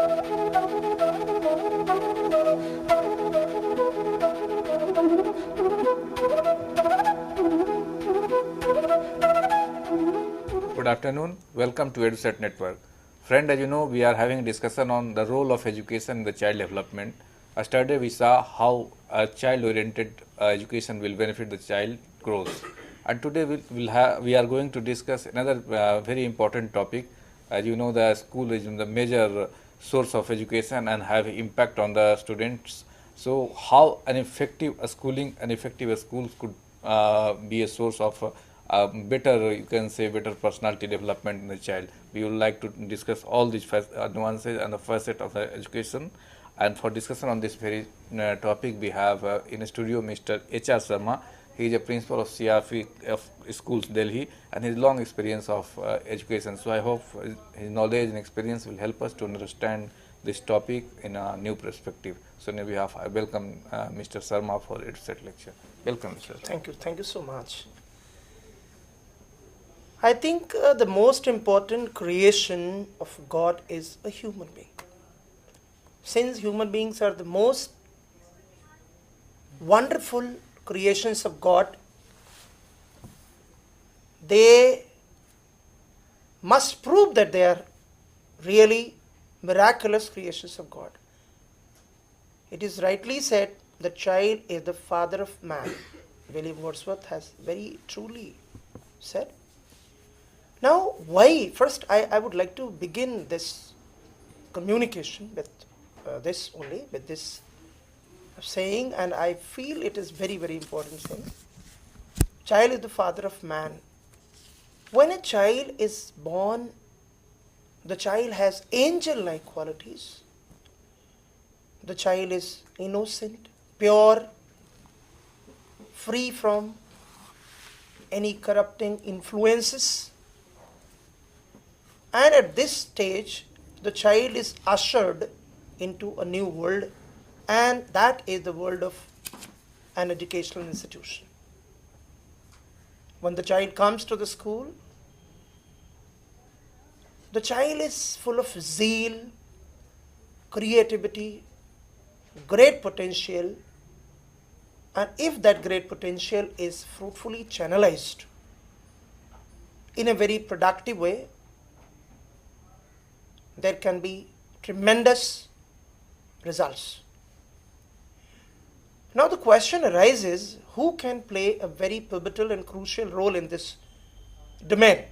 Good afternoon. Welcome to EduSet Network. Friend, as you know, we are having a discussion on the role of education in the child development. Yesterday we saw how a child-oriented education will benefit the child growth. And today we are going to discuss another very important topic. As you know, the school is the major source of education and have impact on the students. So how an effective schooling and effective schools could be a source of better, you can say, better personality development in the child. We would like to discuss all these nuances and the facet of the education. And for discussion on this very topic, we have in the studio Mr. H.R. Sharma. He is a principal of CRP of schools Delhi and his long experience of education. So I hope his knowledge and experience will help us to understand this topic in a new perspective. So now we have I welcome Mr. Sharma for EduSet lecture. Welcome, Mr. Thank you. Thank you so much. I think the most important creation of God is a human being. Since human beings are the most wonderful creations of God, they must prove that they are really miraculous creations of God. It is rightly said, the child is the father of man. William Wordsworth has very truly said. Now, why? First, I would like to begin this communication with this saying, and I feel it is very, very important saying. Child is the father of man. When a child is born, the child has angel-like qualities. The child is innocent, pure, free from any corrupting influences. And at this stage, the child is ushered into a new world, and that is the world of an educational institution. When the child comes to the school, the child is full of zeal, creativity, great potential, and if that great potential is fruitfully channelized in a very productive way, there can be tremendous results. Now the question arises, who can play a very pivotal and crucial role in this domain?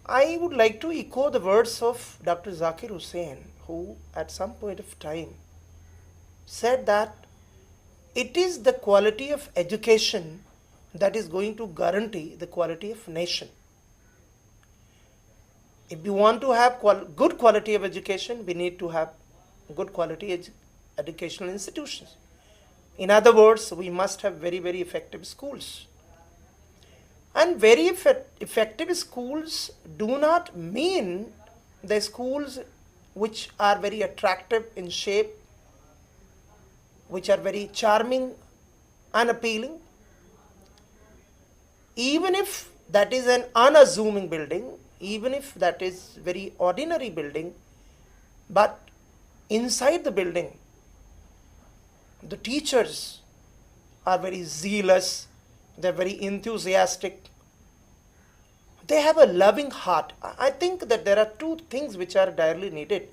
I would like to echo the words of Dr. Zakir Hussain, who at some point of time said that it is the quality of education that is going to guarantee the quality of nation. If we want to have good quality of education, we need to have good quality educational institutions. In other words, we must have very, very effective schools. And very effective schools do not mean the schools which are very attractive in shape, which are very charming and appealing. Even if that is an unassuming building, even if that is very ordinary building, but inside the building, the teachers are very zealous, they're very enthusiastic, they have a loving heart. I think that there are two things which are direly needed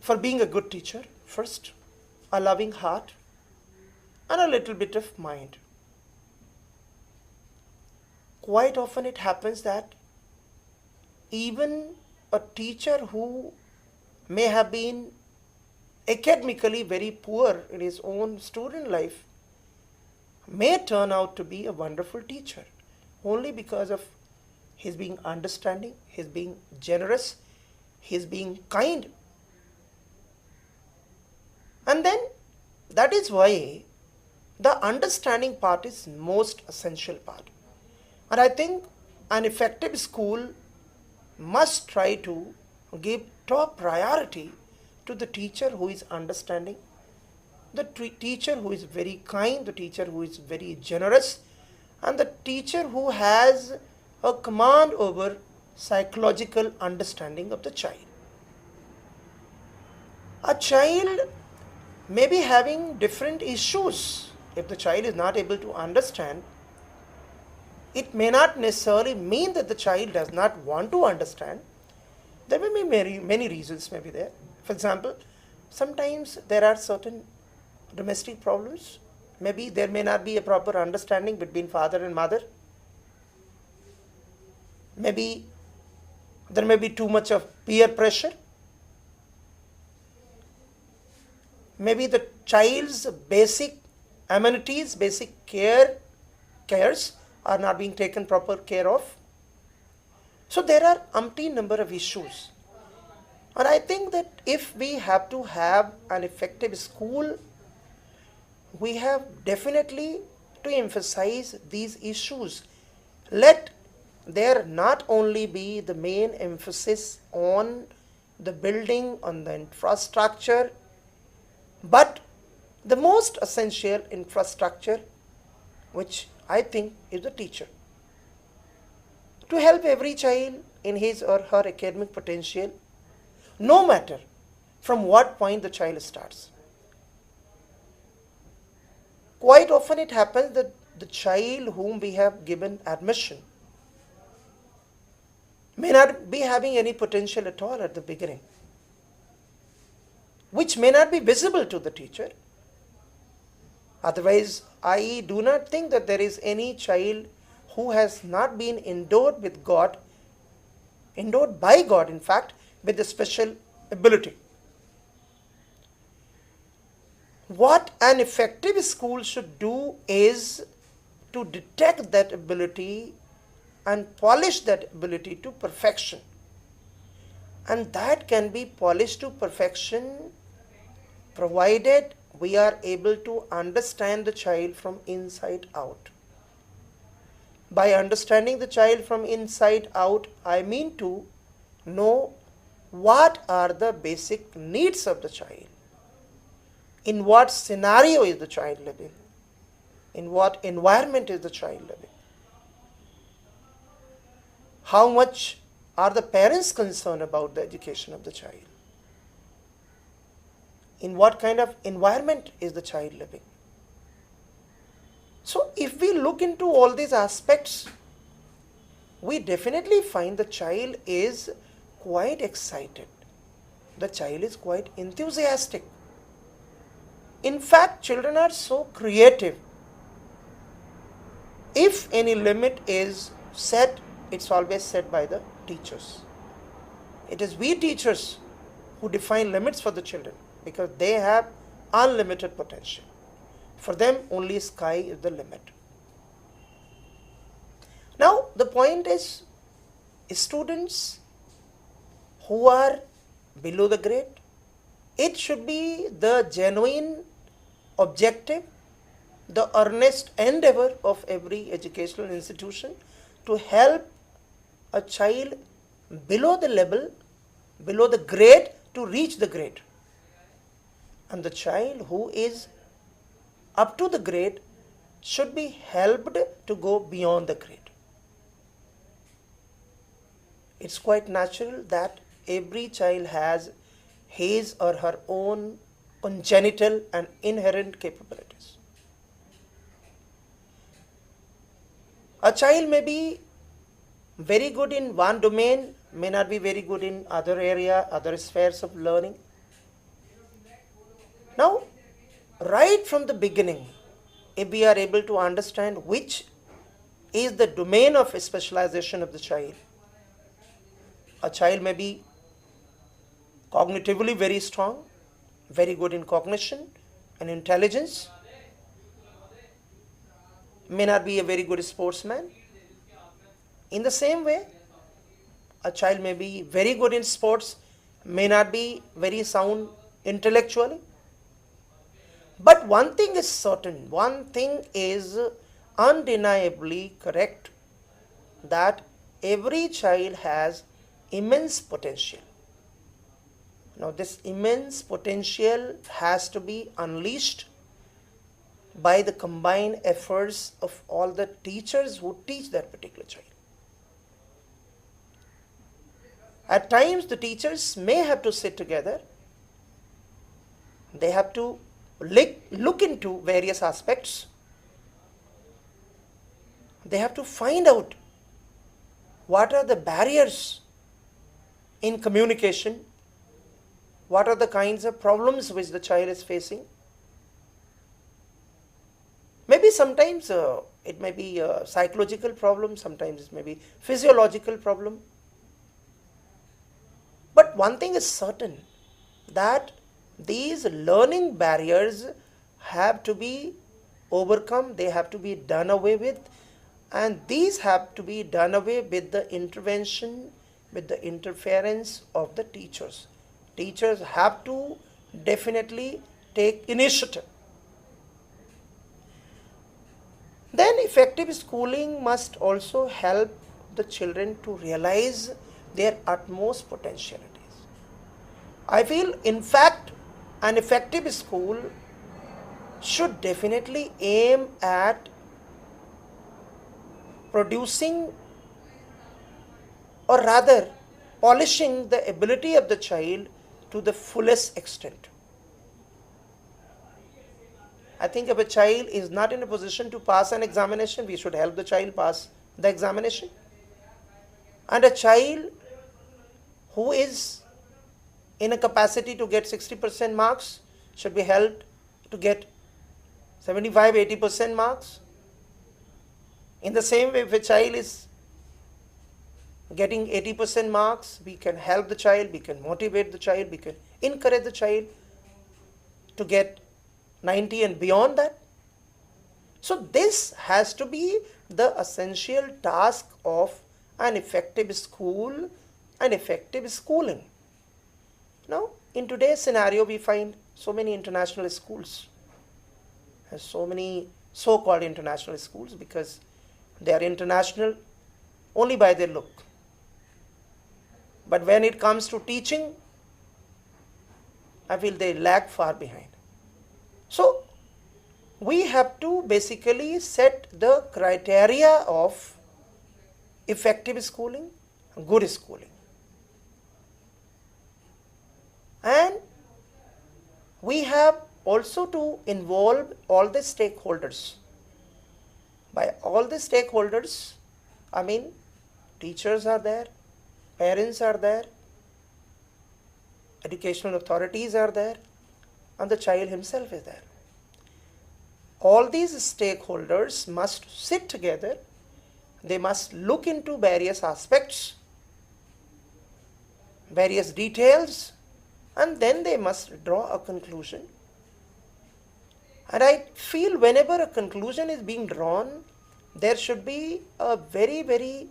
for being a good teacher. First, a loving heart and a little bit of mind. Quite often it happens that even a teacher who may have been academically very poor in his own student life may turn out to be a wonderful teacher only because of his being understanding, his being generous, his being kind. And then that is why the understanding part is most essential part. And I think an effective school must try to give top priority to the teacher who is understanding, the teacher who is very kind, the teacher who is very generous, and the teacher who has a command over psychological understanding of the child. A child may be having different issues. If the child is not able to understand, it may not necessarily mean that the child does not want to understand. There may be many reasons may be there. For example, sometimes there are certain domestic problems. Maybe there may not be a proper understanding between father and mother. Maybe there may be too much of peer pressure. Maybe the child's basic amenities, basic cares are not being taken proper care of. So there are umpteen number of issues. And I think that if we have to have an effective school, we have definitely to emphasize these issues. Let there not only be the main emphasis on the building, on the infrastructure, but the most essential infrastructure, which I think is the teacher, to help every child in his or her academic potential, no matter from what point the child starts. Quite often it happens that the child whom we have given admission may not be having any potential at all at the beginning, which may not be visible to the teacher. Otherwise, I do not think that there is any child who has not been endowed with God, endowed by God, in fact, with a special ability. What an effective school should do is to detect that ability and polish that ability to perfection. And that can be polished to perfection provided we are able to understand the child from inside out. By understanding the child from inside out, I mean to know what are the basic needs of the child. In what scenario is the child living? In what environment is the child living? How much are the parents concerned about the education of the child? In what kind of environment is the child living? So if we look into all these aspects, we definitely find the child is quite excited. The child is quite enthusiastic. In fact, children are so creative. If any limit is set, it's always set by the teachers. It is we teachers who define limits for the children because they have unlimited potential. For them, only sky is the limit. Now, the point is, students who are below the grade, it should be the genuine objective, the earnest endeavor of every educational institution to help a child below the level, below the grade to reach the grade. And the child who is up to the grade should be helped to go beyond the grade. It's quite natural that every child has his or her own congenital and inherent capabilities. A child may be very good in one domain, may not be very good in other area, other spheres of learning. Now, right from the beginning, if we are able to understand which is the domain of specialization of the child, a child may be cognitively very strong, very good in cognition and intelligence, may not be a very good sportsman. In the same way, a child may be very good in sports, may not be very sound intellectually. But one thing is certain, one thing is undeniably correct, that every child has immense potential. Now, this immense potential has to be unleashed by the combined efforts of all the teachers who teach that particular child. At times the teachers may have to sit together. They have to look into various aspects. They have to find out what are the barriers in communication, what are the kinds of problems which the child is facing. Maybe sometimes it may be a psychological problem, sometimes it may be physiological problem. But one thing is certain, that these learning barriers have to be overcome, they have to be done away with, and these have to be done away with the intervention, with the interference of the teachers. Teachers have to definitely take initiative. Then effective schooling must also help the children to realize their utmost potentialities. I feel, in fact, an effective school should definitely aim at producing, or rather polishing, the ability of the child to the fullest extent. I think if a child is not in a position to pass an examination, we should help the child pass the examination. And a child who is in a capacity to get 60% marks should be helped to get 75-80% marks. In the same way, if a child is getting 80% marks, we can help the child, we can motivate the child, we can encourage the child to get 90 and beyond that. So this has to be the essential task of an effective school and effective schooling. Now, in today's scenario, we find so many international schools, and so many so-called international schools, because they are international only by their look. But when it comes to teaching, I feel they lag far behind. So, we have to basically set the criteria of effective schooling, good schooling. And we have also to involve all the stakeholders. By all the stakeholders, I mean teachers are there, parents are there, educational authorities are there, and the child himself is there. All these stakeholders must sit together, they must look into various aspects, various details, and then they must draw a conclusion. And I feel whenever a conclusion is being drawn, there should be a very, very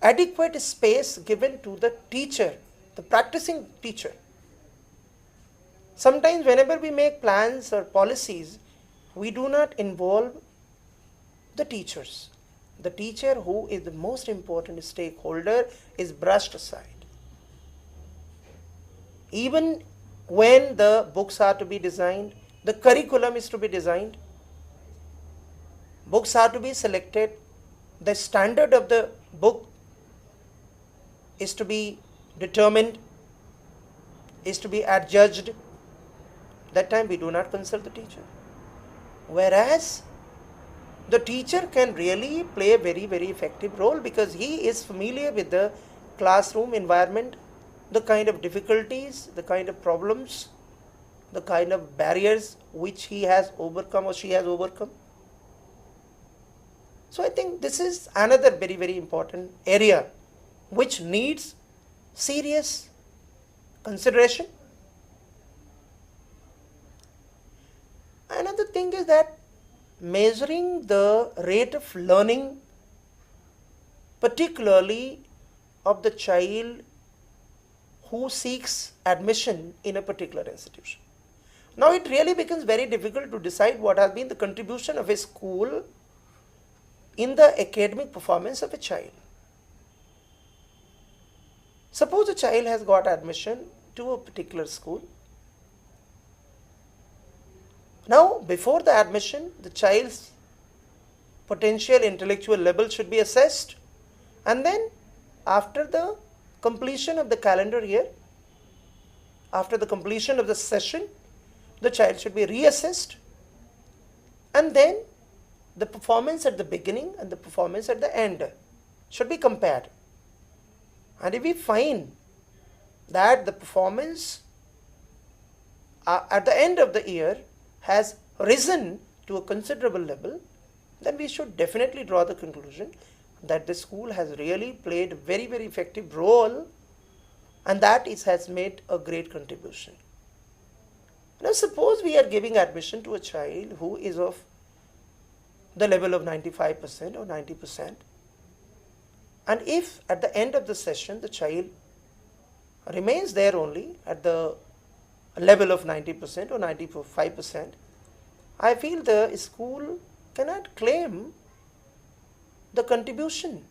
adequate space given to the teacher, the practicing teacher. Sometimes whenever we make plans or policies, we do not involve the teachers. The teacher, who is the most important stakeholder, is brushed aside. Even when the books are to be designed, the curriculum is to be designed, books are to be selected, the standard of the book is to be determined, is to be adjudged. That time we do not consult the teacher. Whereas the teacher can really play a very, very effective role, because he is familiar with the classroom environment, the kind of difficulties, the kind of problems, the kind of barriers which he has overcome or she has overcome. So I think this is another very, very important area which needs serious consideration. Another thing is that measuring the rate of learning, particularly of the child who seeks admission in a particular institution. Now it really becomes very difficult to decide what has been the contribution of a school in the academic performance of a child. Suppose a child has got admission to a particular school. Now, before the admission, the child's potential intellectual level should be assessed, and then after the completion of the calendar year, after the completion of the session, the child should be reassessed, and then the performance at the beginning and the performance at the end should be compared. And if we find that the performance at the end of the year has risen to a considerable level, then we should definitely draw the conclusion that the school has really played a very, very effective role, and that it has made a great contribution. Now suppose we are giving admission to a child who is of the level of 95% or 90%, and if at the end of the session the child remains there only at the level of 90% or 95%, I feel the school cannot claim the contribution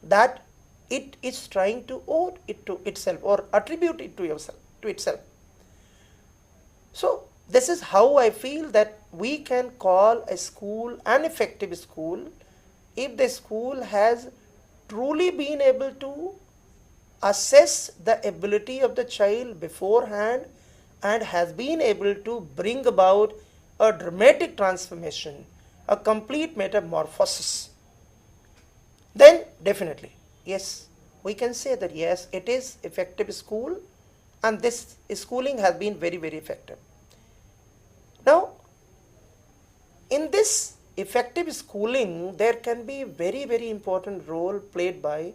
that it is trying to owe it to itself or attribute it to itself. So this is how I feel that we can call a school an effective school if the school has truly been able to assess the ability of the child beforehand and has been able to bring about a dramatic transformation, a complete metamorphosis. Then definitely, yes, we can say that yes, it is effective school, and this schooling has been very, very effective. Now, in this effective schooling, there can be very, very important role played by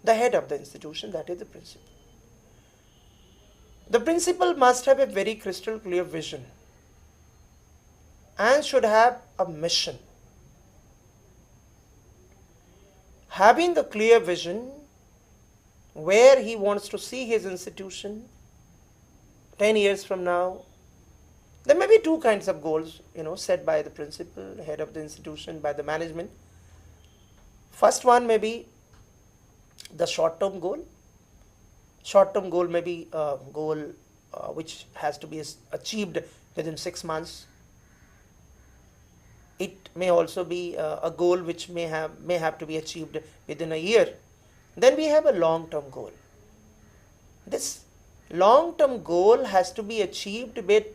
the head of the institution, that is the principal. The principal must have a very crystal clear vision and should have a mission. Having a clear vision where he wants to see his institution 10 years from now, there may be two kinds of goals, set by the principal, head of the institution, by the management. First one may be the short-term goal. Short-term goal may be a goal which has to be achieved within 6 months. It may also be a goal which may have to be achieved within a year. Then we have a long-term goal. This long-term goal has to be achieved with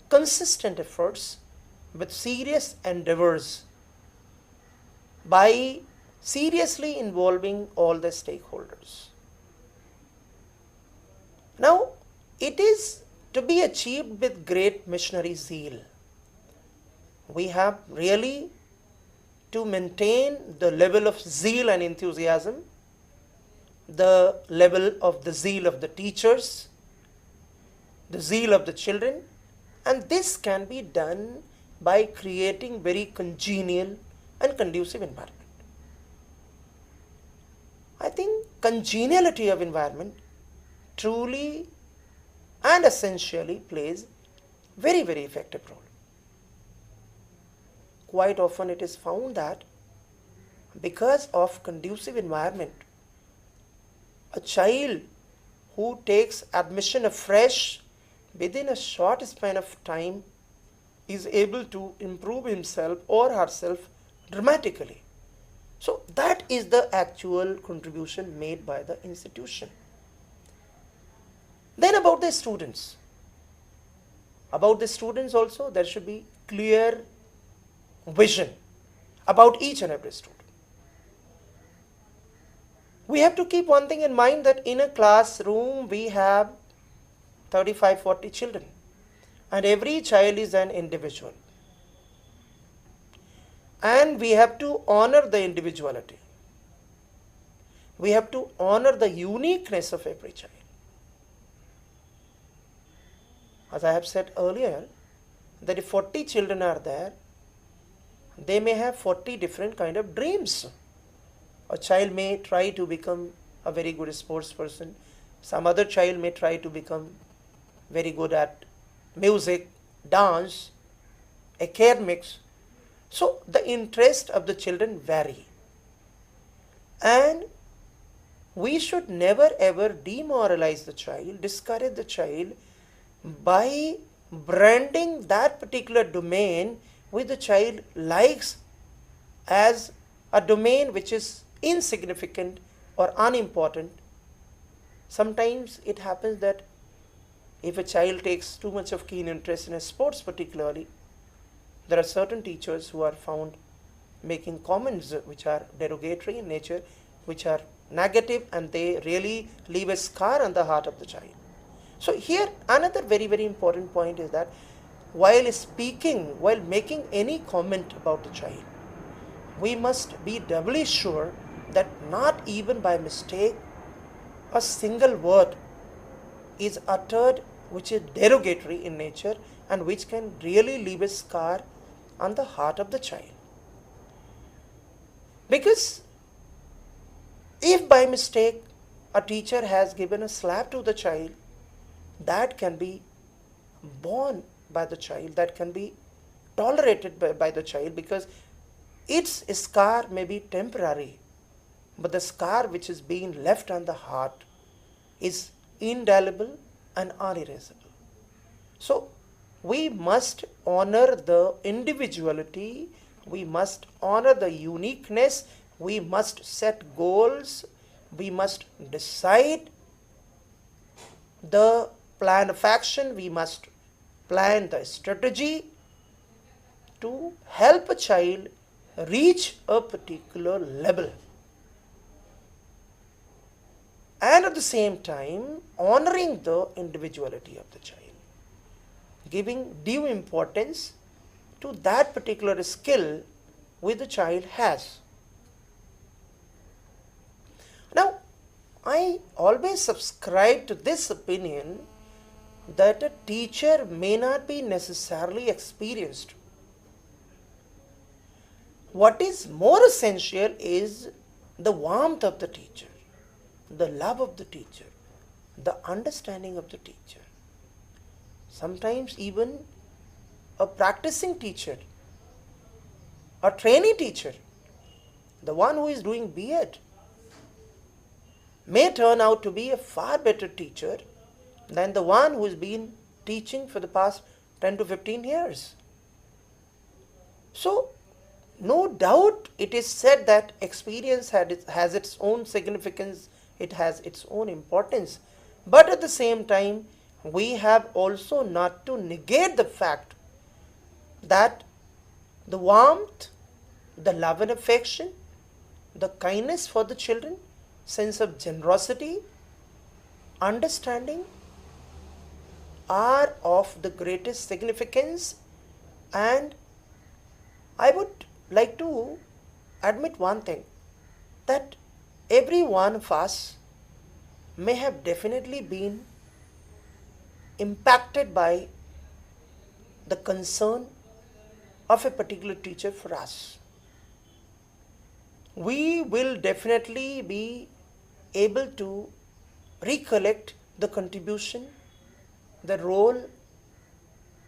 consistent efforts, with serious endeavors, by seriously involving all the stakeholders. Now, it is to be achieved with great missionary zeal. We have really to maintain the level of zeal and enthusiasm, the level of the zeal of the teachers, the zeal of the children, and this can be done by creating very congenial and conducive environment. I think congeniality of environment truly and essentially plays very, very effective role. Quite often it is found that because of conducive environment, a child who takes admission afresh within a short span of time is able to improve himself or herself dramatically. So that is the actual contribution made by the institution. Then about the students. About the students also, there should be clear vision about each and every student. We have to keep one thing in mind, that in a classroom we have 35-40 children, and every child is an individual, and we have to honor the individuality. We have to honor the uniqueness of every child. As I have said earlier, that if 40 children are there, they may have 40 different kind of dreams. A child may try to become a very good sports person. Some other child may try to become very good at music, dance, academics. So the interest of the children vary. And we should never ever demoralize the child, discourage the child by branding that particular domain which the child likes as a domain which is insignificant or unimportant. Sometimes it happens that if a child takes too much of keen interest in a sports particularly, there are certain teachers who are found making comments which are derogatory in nature, which are negative, and they really leave a scar on the heart of the child. So here another very very important point is that while speaking, while making any comment about the child, we must be doubly sure that not even by mistake a single word is uttered which is derogatory in nature and which can really leave a scar on the heart of the child. Because if by mistake a teacher has given a slap to the child, that can be borne by the child, that can be tolerated by the child, because its scar may be temporary, but the scar which is being left on the heart is indelible and unerasable. So we must honor the individuality, we must honor the uniqueness, we must set goals, we must decide the plan of action, we must plan the strategy to help a child reach a particular level. And at the same time, honoring the individuality of the child, giving due importance to that particular skill which the child has. Now, I always subscribe to this opinion that a teacher may not be necessarily experienced. What is more essential is the warmth of the teacher, the love of the teacher, the understanding of the teacher. Sometimes even a practicing teacher, a trainee teacher, the one who is doing B.Ed, may turn out to be a far better teacher than the one who has been teaching for the past 10 to 15 years. So, no doubt it is said that experience has its own significance, it has its own importance, but at the same time, we have also not to negate the fact that the warmth, the love and affection, the kindness for the children, sense of generosity, understanding are of the greatest significance. And I would like to admit one thing, that every one of us may have definitely been impacted by the concern of a particular teacher for us. We will definitely be able to recollect the contribution, the role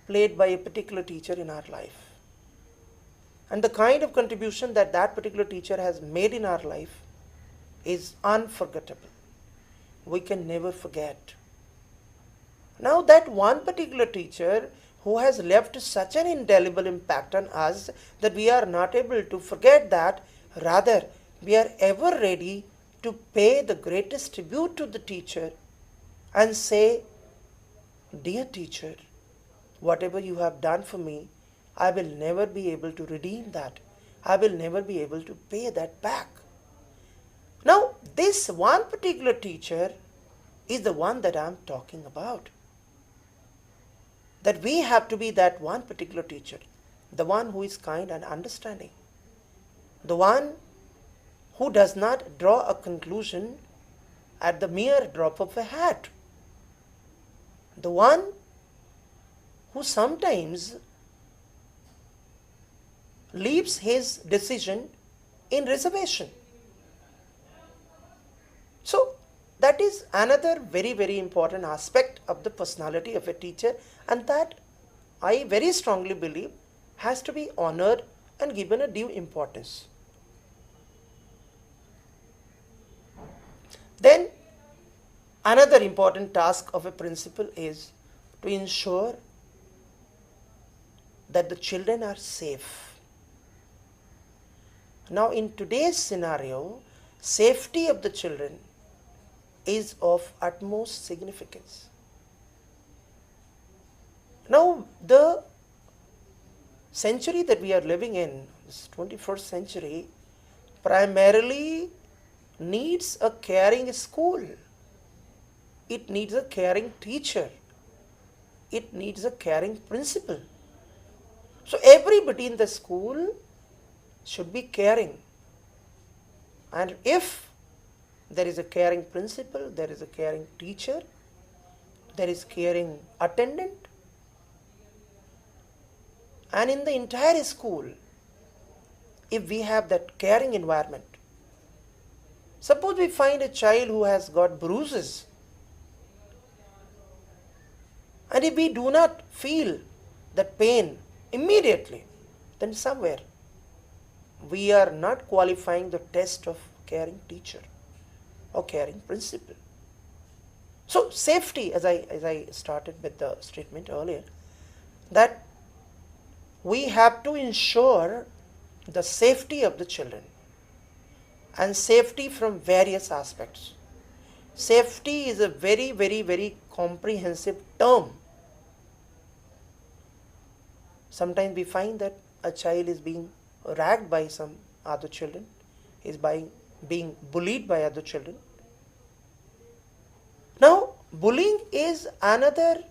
played by a particular teacher in our life. And the kind of contribution that that particular teacher has made in our life is unforgettable. We can never forget. Now that one particular teacher who has left such an indelible impact on us that we are not able to forget that, rather we are ever ready to pay the greatest tribute to the teacher and say, "Dear teacher, whatever you have done for me, I will never be able to redeem that. I will never be able to pay that back." Now, this one particular teacher is the one that I am talking about. That we have to be that one particular teacher, the one who is kind and understanding, the one who does not draw a conclusion at the mere drop of a hat, the one who sometimes leaves his decision in reservation. So, that is another very, very important aspect of the personality of a teacher, and that I very strongly believe has to be honored and given a due importance. Then, another important task of a principal is to ensure that the children are safe. Now, in today's scenario, safety of the children is of utmost significance. Now, the century that we are living in, this 21st century, primarily needs a caring school. It needs a caring teacher. It needs a caring principal. So everybody in the school should be caring. And if there is a caring principal, there is a caring teacher, there is caring attendant, and in the entire school, if we have that caring environment, suppose we find a child who has got bruises, and if we do not feel that pain immediately, then somewhere we are not qualifying the test of caring teacher or caring principal. So safety, as I started with the statement earlier, that we have to ensure the safety of the children, and safety from various aspects. Safety is a very, very, very comprehensive term. Sometimes we find that a child is being ragged by some other children, is being bullied by other children. Now, bullying is another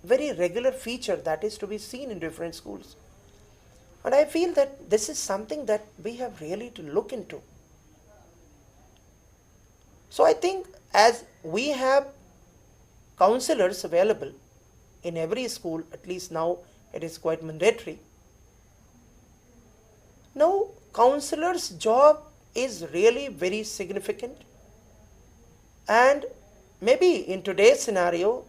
very regular feature that is to be seen in different schools. And I feel that this is something that we have really to look into. So I think as we have counselors available in every school, at least now it is quite mandatory. Now, counselor's job is really very significant, and maybe in today's scenario,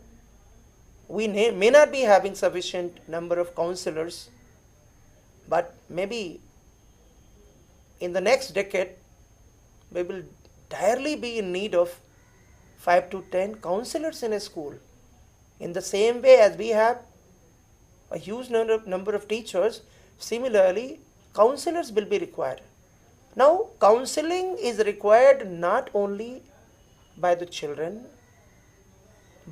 we may not be having sufficient number of counselors, but maybe in the next decade, we will direly be in need of 5 to 10 counselors in a school. In the same way as we have a huge number of teachers, similarly, counselors will be required. Now, counseling is required not only by the children,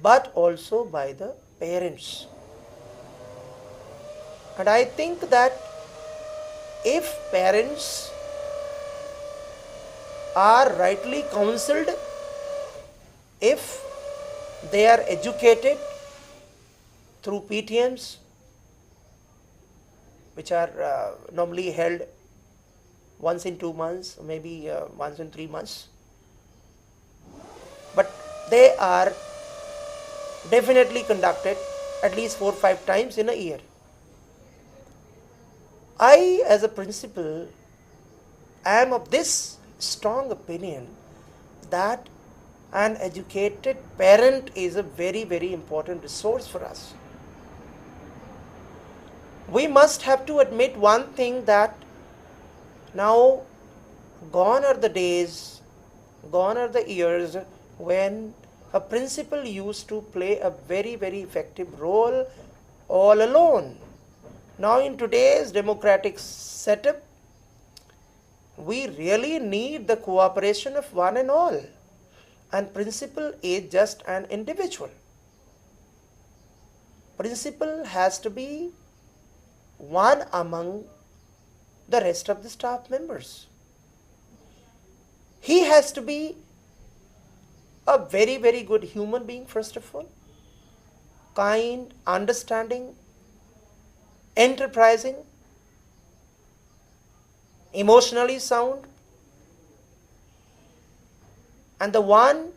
but also by the parents. And I think that if parents are rightly counseled, if they are educated through PTMs, which are normally held once in 2 months, maybe once in 3 months, but they are definitely conducted at least 4 or 5 times in a year. I, as a principal, am of this strong opinion that an educated parent is a very, very important resource for us. We must have to admit one thing, that now gone are the days, gone are the years when a principal used to play a very, very effective role all alone. Now in today's democratic setup, we really need the cooperation of one and all, and principal is just an individual. Principal has to be one among the rest of the staff members. He has to be a very, very good human being, first of all, kind, understanding, enterprising, emotionally sound, and the one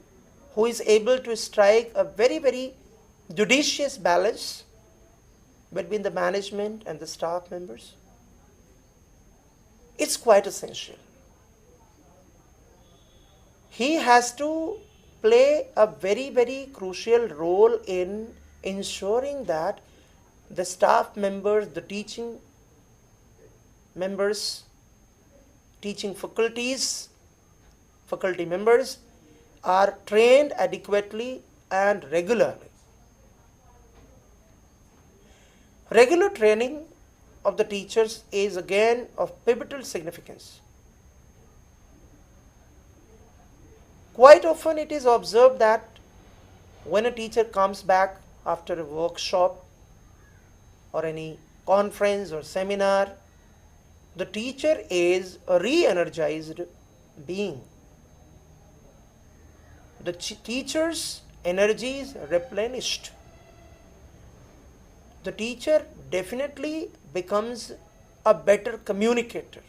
who is able to strike a very, very judicious balance between the management and the staff members. It's quite essential. He has to play a very, very crucial role in ensuring that the staff members, the teaching members, teaching faculties, faculty members are trained adequately and regularly. Regular training of the teachers is again of pivotal significance. Quite often it is observed that when a teacher comes back after a workshop or any conference or seminar, the teacher is a re-energized being. The teacher's energy is replenished. The teacher definitely becomes a better communicator.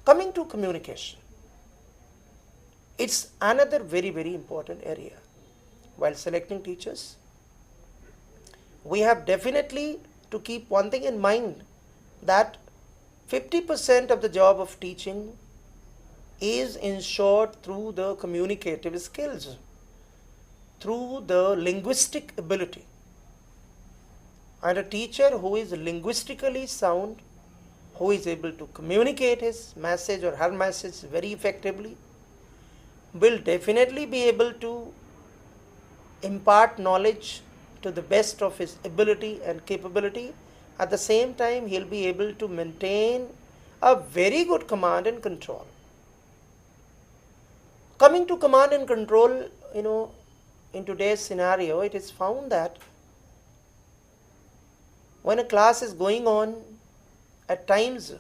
Coming to communication, it's another very, very important area. While selecting teachers, we have definitely to keep one thing in mind, that 50% of the job of teaching is ensured through the communicative skills, through the linguistic ability. And a teacher who is linguistically sound, who is able to communicate his message or her message very effectively, will definitely be able to impart knowledge to the best of his ability and capability. At the same time, he'll be able to maintain a very good command and control. Coming to command and control, in today's scenario, it is found that when a class is going on, at times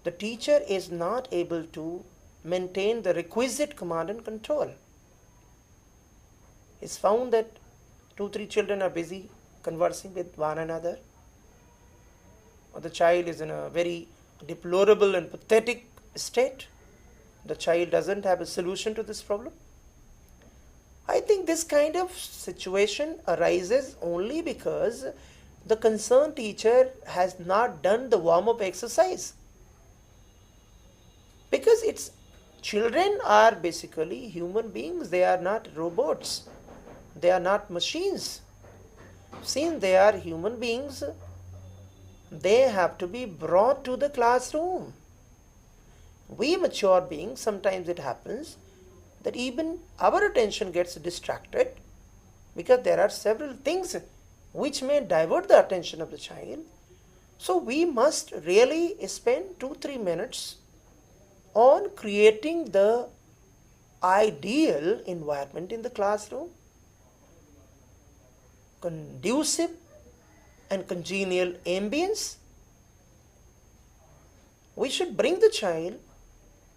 the teacher is not able to maintain the requisite command and control. It's found that 2-3 children are busy conversing with one another, or the child is in a very deplorable and pathetic state. The child doesn't have a solution to this problem. I think this kind of situation arises only because the concerned teacher has not done the warm-up exercise. Because children are basically human beings, they are not robots, they are not machines. Since they are human beings, they have to be brought to the classroom. We mature beings, sometimes it happens that even our attention gets distracted because there are several things which may divert the attention of the child. So we must really spend 2-3 minutes on creating the ideal environment in the classroom, conducive and congenial ambience. We should bring the child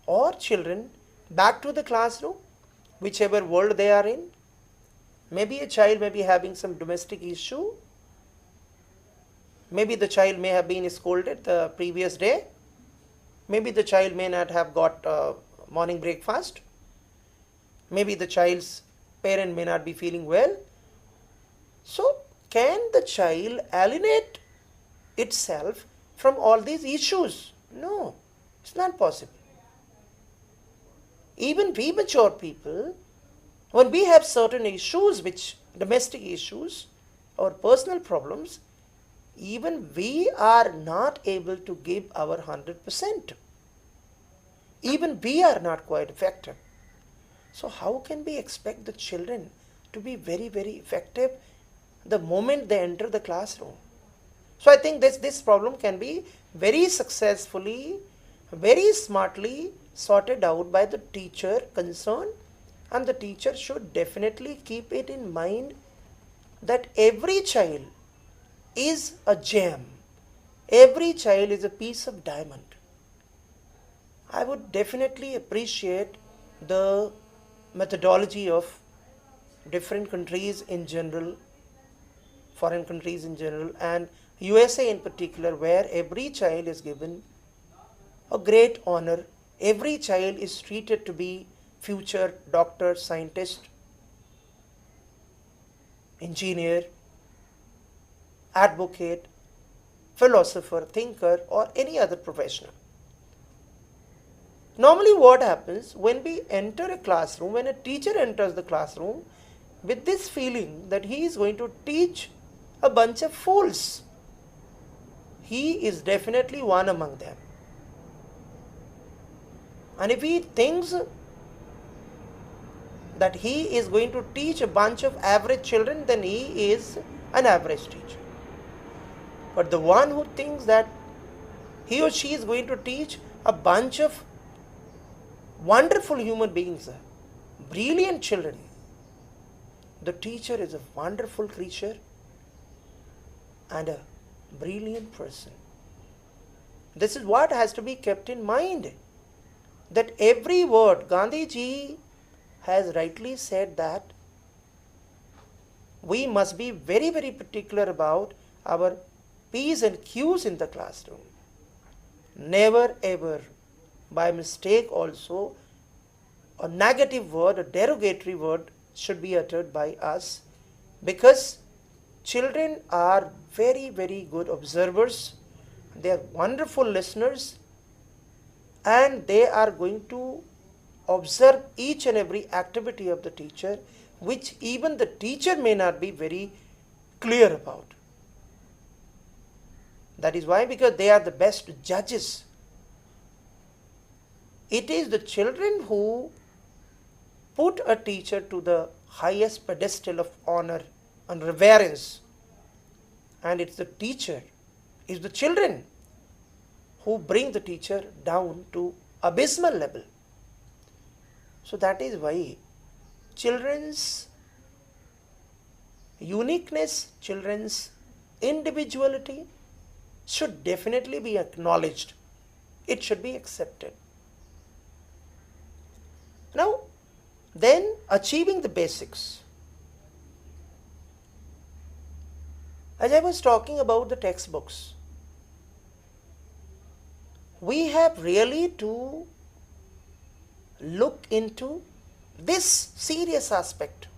or children back to the classroom, whichever world they are in. Maybe a child may be having some domestic issue. Maybe the child may have been scolded the previous day. Maybe the child may not have got morning breakfast. Maybe the child's parent may not be feeling well. So, can the child alienate itself from all these issues? No, it's not possible. Even we mature people, when we have certain issues, domestic issues or personal problems, even we are not able to give our 100%. Even we are not quite effective. So how can we expect the children to be very, very effective the moment they enter the classroom? So I think this problem can be very successfully, very smartly sorted out by the teacher concerned, and the teacher should definitely keep it in mind that every child is a gem. Every child is a piece of diamond. I would definitely appreciate the methodology of different countries in general, foreign countries in general, and USA in particular, where every child is given a great honor. Every child is treated to be future doctor, scientist, engineer, advocate, philosopher, thinker, or any other professional. Normally what happens when we enter a classroom, when a teacher enters the classroom with this feeling that he is going to teach a bunch of fools, he is definitely one among them. And if he thinks that he is going to teach a bunch of average children, then he is an average teacher. But the one who thinks that he or she is going to teach a bunch of wonderful human beings, brilliant children. The teacher is a wonderful creature and a brilliant person. This is what has to be kept in mind. That every word, Gandhiji has rightly said that we must be very, very particular about our P's and Q's in the classroom. Never ever, by mistake also, a negative word, a derogatory word should be uttered by us, because children are very, very good observers. They are wonderful listeners, and they are going to observe each and every activity of the teacher, which even the teacher may not be very clear about. That is why, because they are the best judges. It is the children who put a teacher to the highest pedestal of honor and reverence. And it's the teacher, it's the children who bring the teacher down to abysmal level. So that is why children's uniqueness, children's individuality should definitely be acknowledged. It should be accepted. Now, then achieving the basics. As I was talking about the textbooks, we have really to look into this serious aspect.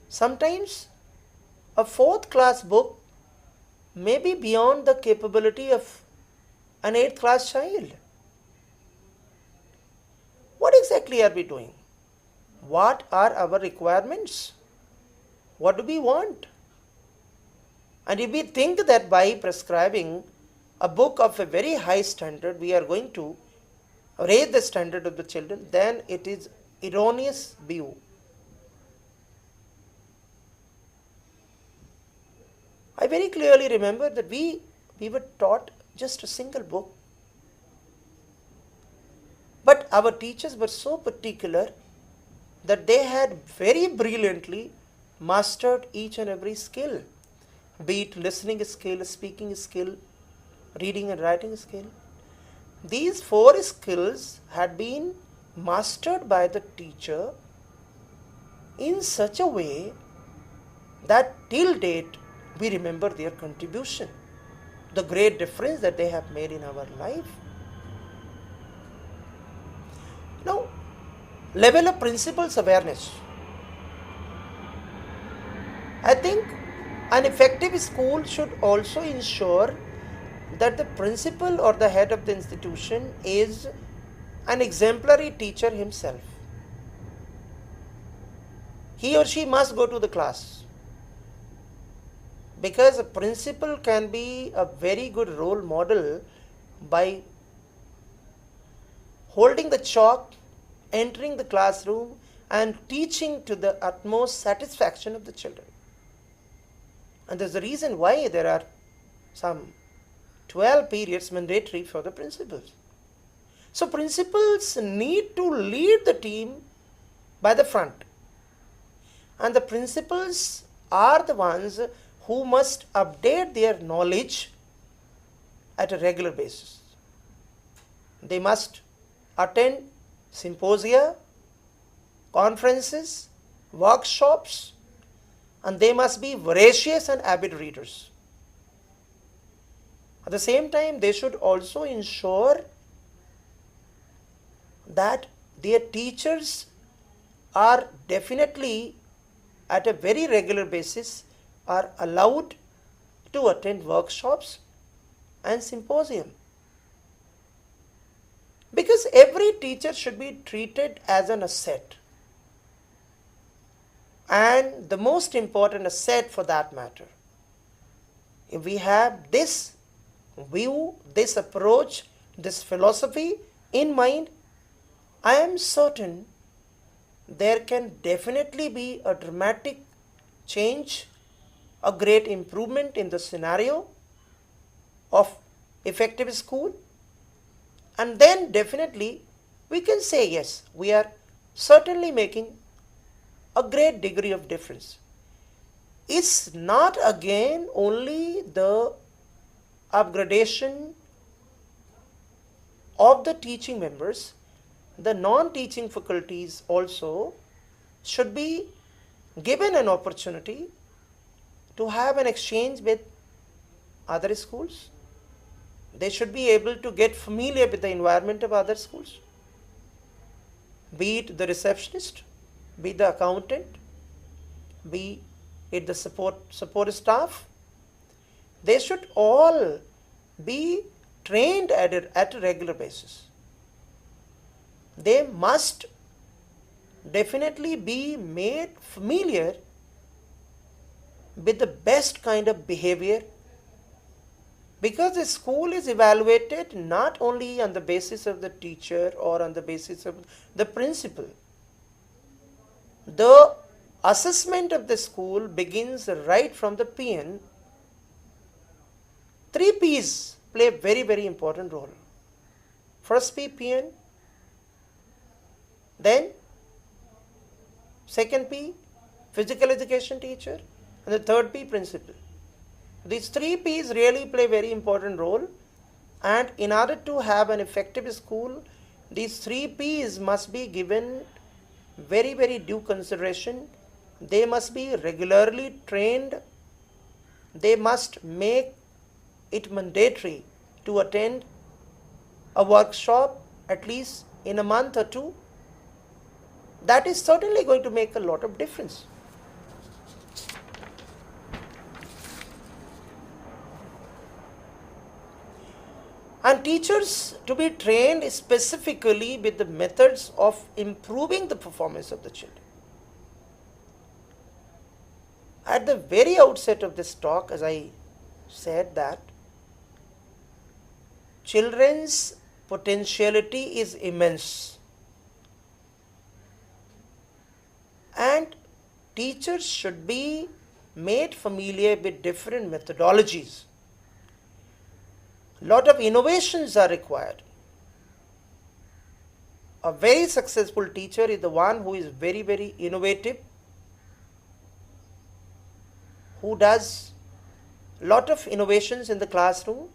Sometimes a 4th class book may be beyond the capability of an 8th class child. What exactly are we doing? What are our requirements? What do we want? And if we think that by prescribing a book of a very high standard, we are going to raise the standard of the children, then it is erroneous view. I very clearly remember that we were taught just a single book. But our teachers were so particular that they had very brilliantly mastered each and every skill, be it listening skill, speaking skill, reading and writing skill. These 4 skills had been mastered by the teacher in such a way that till date we remember their contribution, the great difference that they have made in our life. Now, level of principles awareness. I think an effective school should also ensure that the principal or the head of the institution is an exemplary teacher himself. He or she must go to the class, because a principal can be a very good role model by holding the chalk, entering the classroom and teaching to the utmost satisfaction of the children. And there's a reason why there are some 12 periods mandatory for the principals. So principals need to lead the team by the front. And the principals are the ones who must update their knowledge at a regular basis. They must attend symposia, conferences, workshops, and they must be voracious and avid readers. At the same time, they should also ensure that their teachers are definitely at a very regular basis are allowed to attend workshops and symposium. Because every teacher should be treated as an asset. And the most important asset for that matter. If we have this view, this approach, this philosophy in mind, I am certain there can definitely be a dramatic change, a great improvement in the scenario of effective school, And then definitely we can say yes, we are certainly making a great degree of difference. It's not again only the upgradation of the teaching members, the non-teaching faculties also should be given an opportunity to have an exchange with other schools. They should be able to get familiar with the environment of other schools, be it the receptionist, be the accountant, be it the support staff. They should all be trained at a regular basis. They must definitely be made familiar with the best kind of behavior, because the school is evaluated not only on the basis of the teacher or on the basis of the principal. The assessment of the school begins right from the PN. 3 P's play a very, very important role. First P, PN, then second P, physical education teacher, and the third P, principal. These 3 P's really play a very important role, and in order to have an effective school, these 3 P's must be given very, very due consideration. They must be regularly trained. They must make it mandatory to attend a workshop at least in a month or two. That is certainly going to make a lot of difference. And teachers to be trained specifically with the methods of improving the performance of the children. At the very outset of this talk, as I said, that children's potentiality is immense, and teachers should be made familiar with different methodologies. Lot of innovations are required. A very successful teacher is the one who is very, very innovative, who does lot of innovations in the classroom,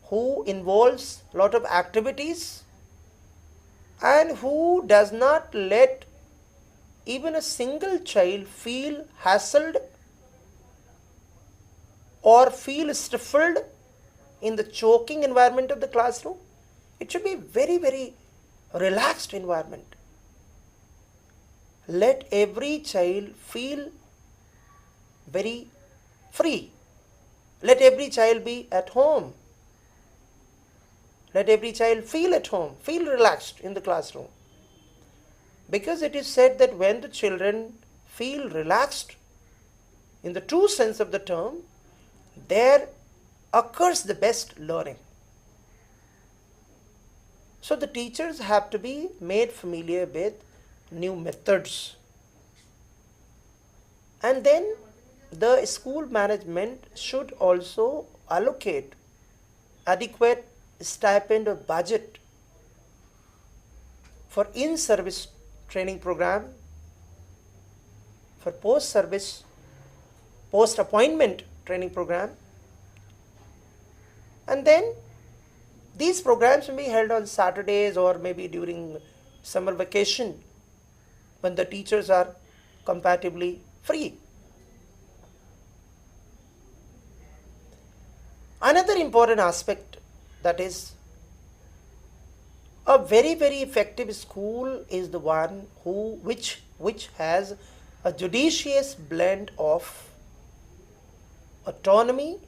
who involves lot of activities, and who does not let even a single child feel hassled or feel stifled in the choking environment of the classroom. It should be very, very relaxed environment. Let every child feel very free. Let every child be at home. Let every child feel at home, feel relaxed in the classroom. Because it is said that when the children feel relaxed, in the true sense of the term, there occurs the best learning. So the teachers have to be made familiar with new methods. And then the school management should also allocate adequate stipend or budget for in-service training program, for post-service, post-appointment training program. And then these programs may be held on Saturdays or maybe during summer vacation when the teachers are comparatively free. Another important aspect, that is, a very, very effective school is the one which has a judicious blend of autonomy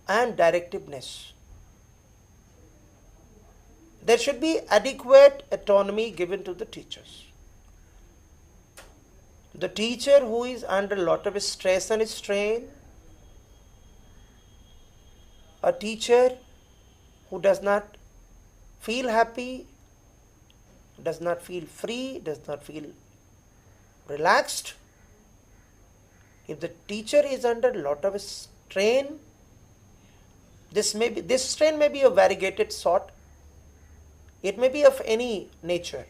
and directiveness. There should be adequate autonomy given to the teachers. The teacher who is under a lot of stress and strain, a teacher who does not feel happy, does not feel free, does not feel relaxed. If the teacher is under a lot of strain, This strain may be a variegated sort. It may be of any nature.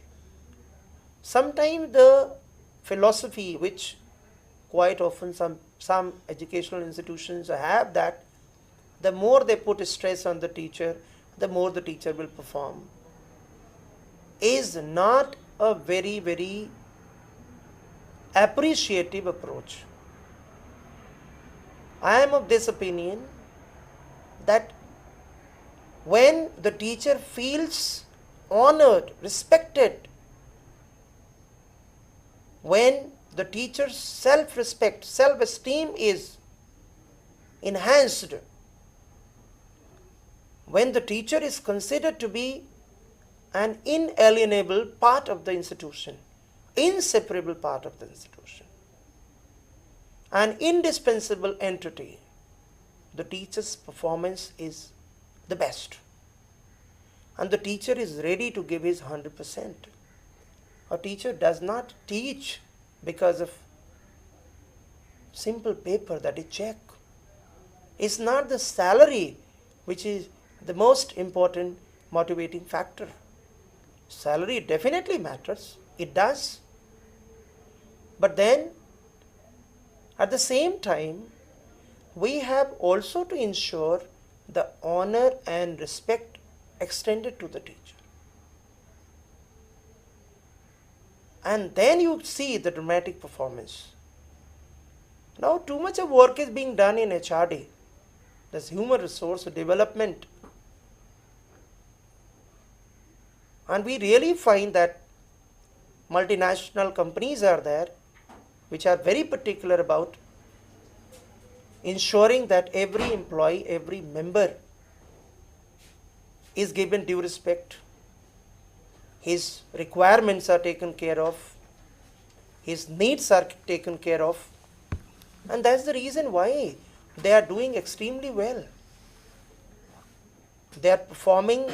Sometimes the philosophy which quite often some educational institutions have, that the more they put stress on the teacher, the more the teacher will perform, is not a very appreciative approach. I am of this opinion that when the teacher feels honored, respected, when the teacher's self-respect, self-esteem is enhanced, when the teacher is considered to be an inalienable part of the institution, inseparable part of the institution, an indispensable entity, the teacher's performance is the best. And the teacher is ready to give his 100%. A teacher does not teach because of simple paper that is check. It's not the salary which is the most important motivating factor. Salary definitely matters, it does. But then, at the same time, we have also to ensure the honor and respect extended to the teacher. And then you see the dramatic performance. Now, too much of work is being done in HRD, that's human resource development. And we really find that multinational companies are there which are very particular about ensuring that every employee, every member is given due respect, his requirements are taken care of, his needs are taken care of, and that's the reason why they are doing extremely well. They are performing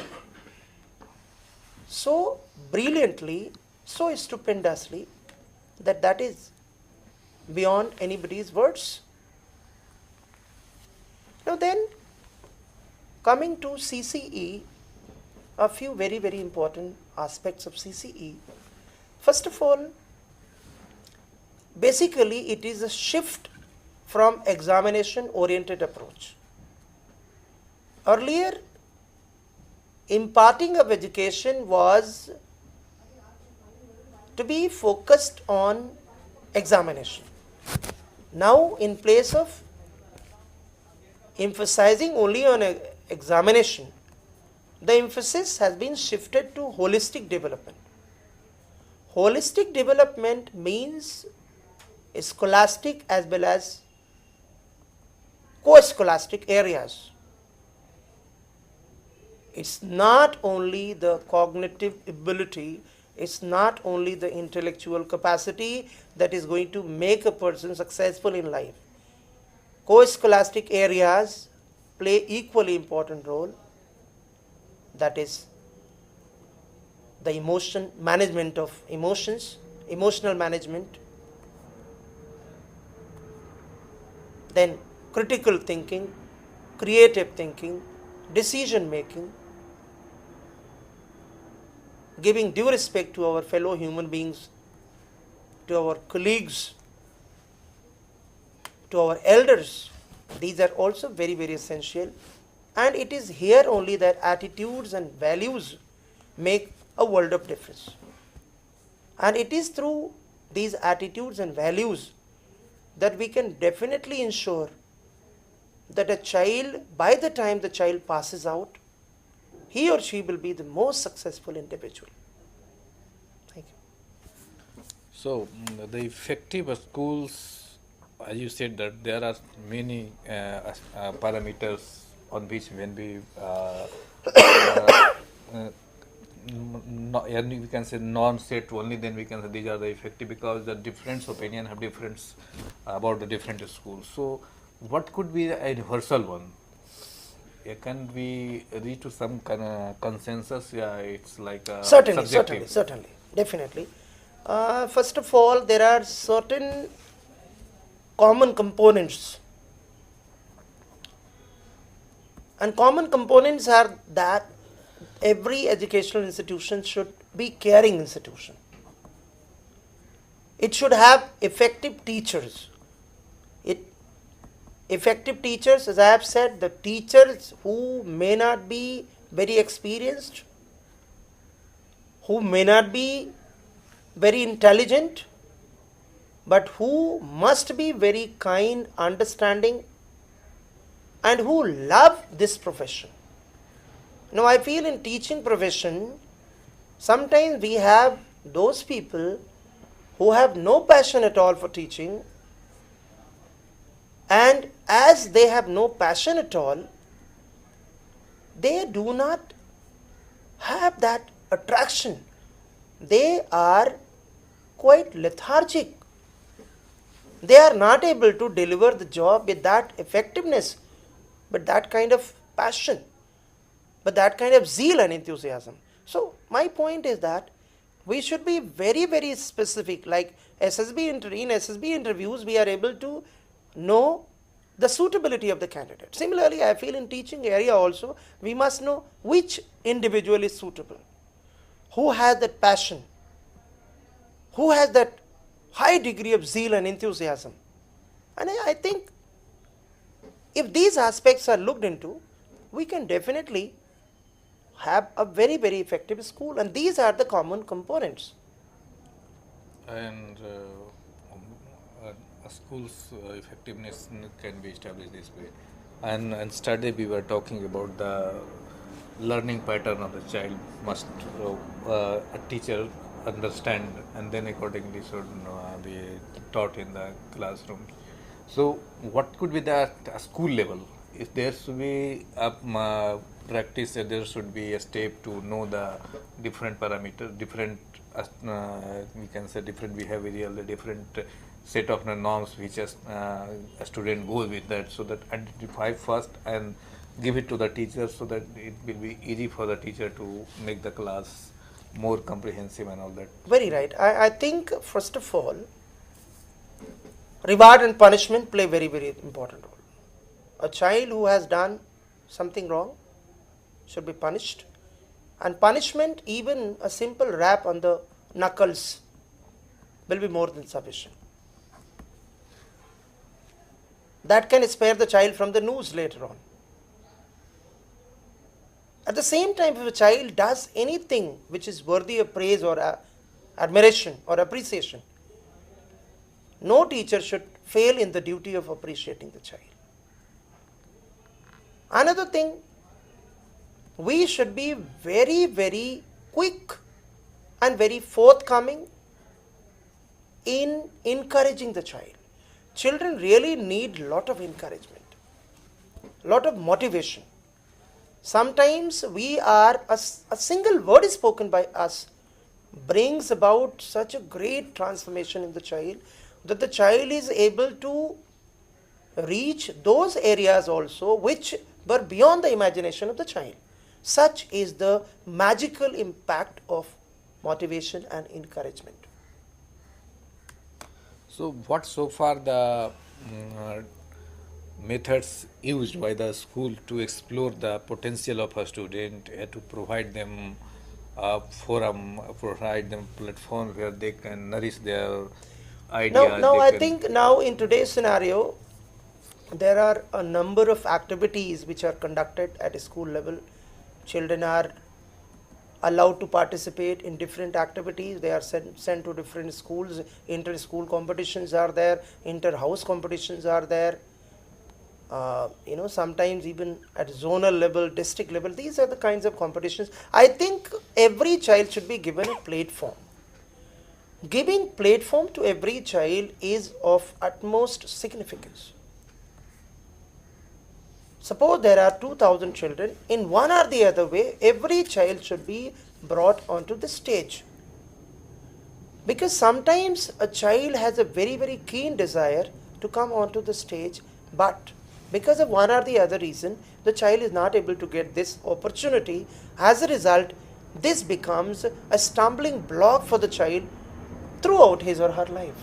so brilliantly, so stupendously, that is beyond anybody's words. Now then, coming to CCE, a few very important aspects of CCE. First of all, basically it is a shift from examination oriented approach. Earlier, imparting of education was to be focused on examination. Now, in place of emphasizing only on examination, the emphasis has been shifted to holistic development. Holistic development means scholastic as well as co-scholastic areas. It's not only the cognitive ability, it's not only the intellectual capacity that is going to make a person successful in life. Co-scholastic areas play equally important role, that is the management of emotions, emotional management, then critical thinking, creative thinking, decision making, giving due respect to our fellow human beings, to our colleagues, to our elders. These are also very essential, and it is here only that attitudes and values make a world of difference. And it is through these attitudes and values that we can definitely ensure that a child, by the time the child passes out, he or she will be the most successful individual. Thank you. So, the effective schools, as you said, that there are many parameters on which when we we can say non-set only, then we can say these are the effective, because the different opinion have difference about the different schools. So, what could be a universal one? Can we reach to some kind of consensus? Yeah, it's like Certainly, definitely. First of all, there are certain common components And common components are that every educational institution should be caring institution. It should have effective teachers. It effective teachers, as I have said, the teachers who may not be very experienced, who may not be very intelligent, but who must be very kind, understanding, and who love this profession. Now, I feel in teaching profession, sometimes we have those people who have no passion at all for teaching, and as they have no passion at all, they do not have that attraction. They are quite lethargic. They are not able to deliver the job with that effectiveness, but that kind of passion, but that kind of zeal and enthusiasm. So, my point is that we should be very, very specific. Like in SSB interviews, we are able to know the suitability of the candidate. Similarly, I feel in teaching area also, we must know which individual is suitable, who has that passion, who has that high degree of zeal and enthusiasm. And I think if these aspects are looked into, we can definitely have a very, very effective school, and these are the common components. And a school's effectiveness can be established this way. And study we were talking about the learning pattern of the child must a teacher understand, and then accordingly should be taught in the classroom. So what could be the school level? If there should be a practice, there should be a step to know the different parameters, different we can say different behavioral, different set of norms which a student goes with that, so that identify first and give it to the teacher, so that it will be easy for the teacher to make the class more comprehensive and all that. Very right. I think first of all, reward and punishment play very, very important role. A child who has done something wrong should be punished, and punishment, even a simple rap on the knuckles, will be more than sufficient. That can spare the child from the noose later on. At the same time, if a child does anything which is worthy of praise or admiration or appreciation, no teacher should fail in the duty of appreciating the child. Another thing, we should be very, very quick and very forthcoming in encouraging the child. Children really need a lot of encouragement, a lot of motivation. Sometimes a single word is spoken by us brings about such a great transformation in the child, that the child is able to reach those areas also which were beyond the imagination of the child. Such is the magical impact of motivation and encouragement. So what so far the methods used by the school to explore the potential of a student, to provide them a forum, provide them platform where they can nourish their ideas? Now I think now in today's scenario, there are a number of activities which are conducted at a school level. Children are allowed to participate in different activities. They are sent to different schools. Inter-school competitions are there. Inter-house competitions are there. Sometimes even at zonal level, district level, these are the kinds of competitions. I think every child should be given a platform. Giving platform to every child is of utmost significance. Suppose there are 2,000 children, in one or the other way, every child should be brought onto the stage. Because sometimes a child has a very, very keen desire to come onto the stage, but because of one or the other reason, the child is not able to get this opportunity. As a result, this becomes a stumbling block for the child throughout his or her life.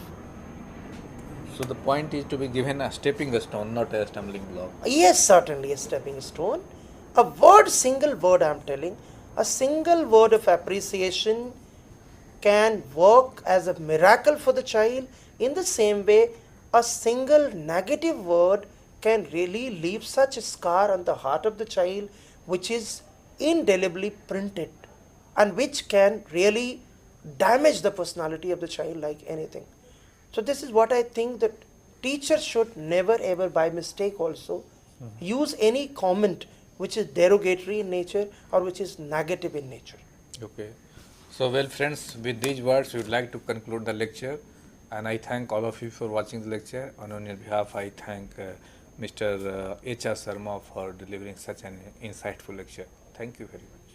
So the point is to be given a stepping stone, not a stumbling block. Yes, certainly a stepping stone. A word, single word I am telling, a single word of appreciation can work as a miracle for the child. In the same way, a single negative word can really leave such a scar on the heart of the child which is indelibly printed and which can really damage the personality of the child like anything. So this is what I think, that teachers should never ever by mistake also use any comment which is derogatory in nature or which is negative in nature. Okay. So, well, friends, with these words, we would like to conclude the lecture. And I thank all of you for watching the lecture. And on your behalf, I thank Mr. H.R. Sharma for delivering such an insightful lecture. Thank you very much.